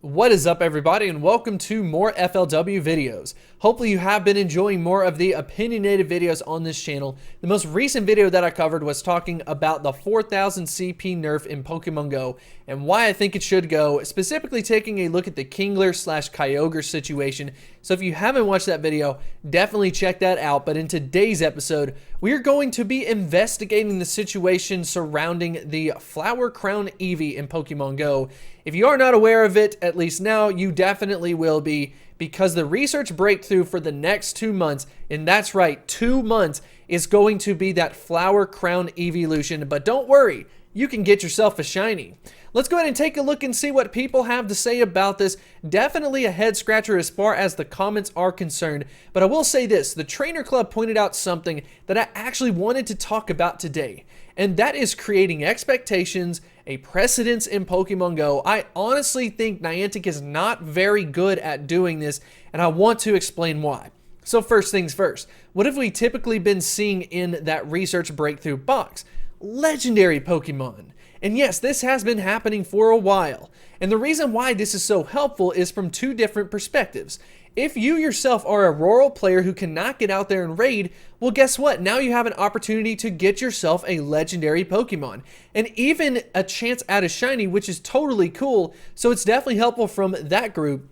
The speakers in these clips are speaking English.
What is up, everybody, and welcome to more FLW videos. Hopefully you have been enjoying more of the opinionated videos on this channel. The most recent video that I covered was talking about the 4000 CP nerf in Pokemon Go and why I think it should go, specifically taking a look at the Kingler / Kyogre situation. So if you haven't watched that video, definitely check that out. But in today's episode, we are going to be investigating the situation surrounding the Flower Crown Eevee in Pokemon Go. If you are not aware of it, at least now, you definitely will be, because the research breakthrough for the next 2 months, and that's right, 2 months, is going to be that Flower Crown Evolution. But don't worry, you can get yourself a shiny. Let's go ahead and take a look and see what people have to say about this. Definitely a head scratcher as far as the comments are concerned, but I will say this, the Trainer Club pointed out something that I actually wanted to talk about today, and that is creating expectations, a precedence in Pokemon Go. I honestly think Niantic is not very good at doing this, and I want to explain why. So first things first, what have we typically been seeing in that research breakthrough box? Legendary Pokemon. And yes, this has been happening for a while. And the reason why this is so helpful is from two different perspectives. If you yourself are a rural player who cannot get out there and raid, well, guess what? Now you have an opportunity to get yourself a legendary Pokemon and even a chance at a shiny, which is totally cool. So it's definitely helpful from that group.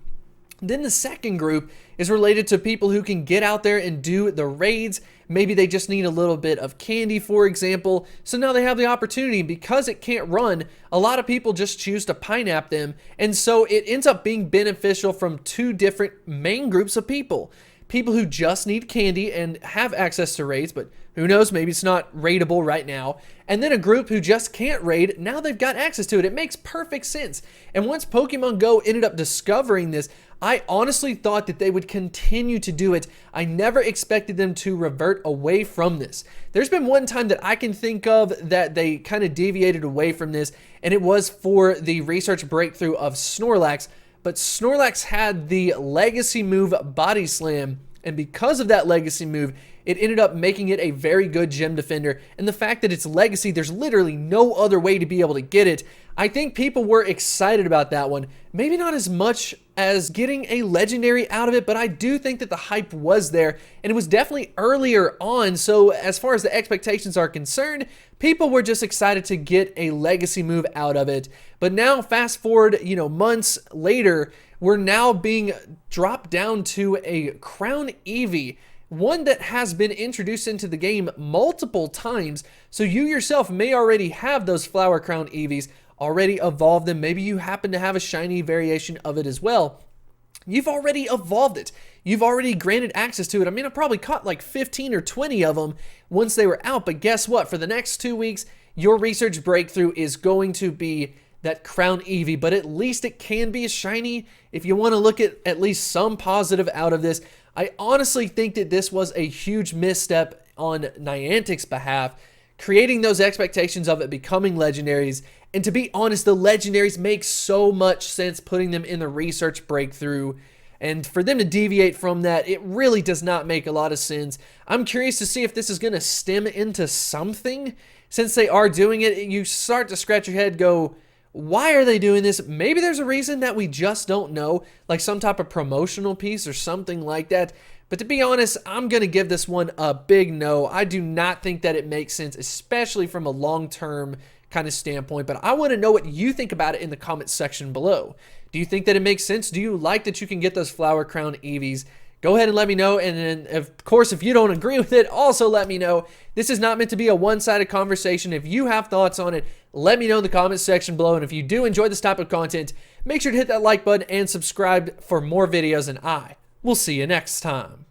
Then the second group is related to people who can get out there and do the raids. Maybe they just need a little bit of candy, for example. So now they have the opportunity. Because it can't run, a lot of people just choose to pineapple them. And so it ends up being beneficial from two different main groups of people. People who just need candy and have access to raids, but who knows, maybe it's not raidable right now. And then a group who just can't raid, now they've got access to it. It makes perfect sense. And once Pokemon Go ended up discovering this, I honestly thought that they would continue to do it. I never expected them to revert away from this. There's been one time that I can think of that they kind of deviated away from this, and it was for the research breakthrough of Snorlax. But Snorlax had the legacy move Body Slam, and because of that legacy move, it ended up making it a very good gym defender. And the fact that it's legacy, there's literally no other way to be able to get it. I think people were excited about that one. Maybe not as much as getting a legendary out of it, but I do think that the hype was there, and it was definitely earlier on. So as far as the expectations are concerned, people were just excited to get a legacy move out of it. But now fast forward, months later, we're now being dropped down to a Crown Eevee, one that has been introduced into the game multiple times. So you yourself may already have those Flower Crown Eevees, already evolved them. Maybe you happen to have a shiny variation of it as well. You've already evolved it. You've already granted access to it. I mean, I probably caught like 15 or 20 of them once they were out. But guess what? For the next 2 weeks, your research breakthrough is going to be that Crown Eevee, but at least it can be a shiny if you want to look at least some positive out of this. I honestly think that this was a huge misstep on Niantic's behalf, creating those expectations of it becoming legendaries. And to be honest, the legendaries make so much sense putting them in the research breakthrough. And for them to deviate from that, it really does not make a lot of sense. I'm curious to see if this is going to stem into something. Since they are doing it, you start to scratch your head, go, why are they doing this? Maybe there's a reason that we just don't know, like some type of promotional piece or something like that. But to be honest, I'm going to give this one a big no. I do not think that it makes sense, especially from a long-term kind of standpoint. But I want to know what you think about it in the comments section below. Do you think that it makes sense? Do you like that you can get those Flower Crown Eevees? Go ahead and let me know. And then, of course, if you don't agree with it, also let me know. This is not meant to be a one-sided conversation. If you have thoughts on it, let me know in the comments section below. And if you do enjoy this type of content, make sure to hit that like button and subscribe for more videos. And I will see you next time.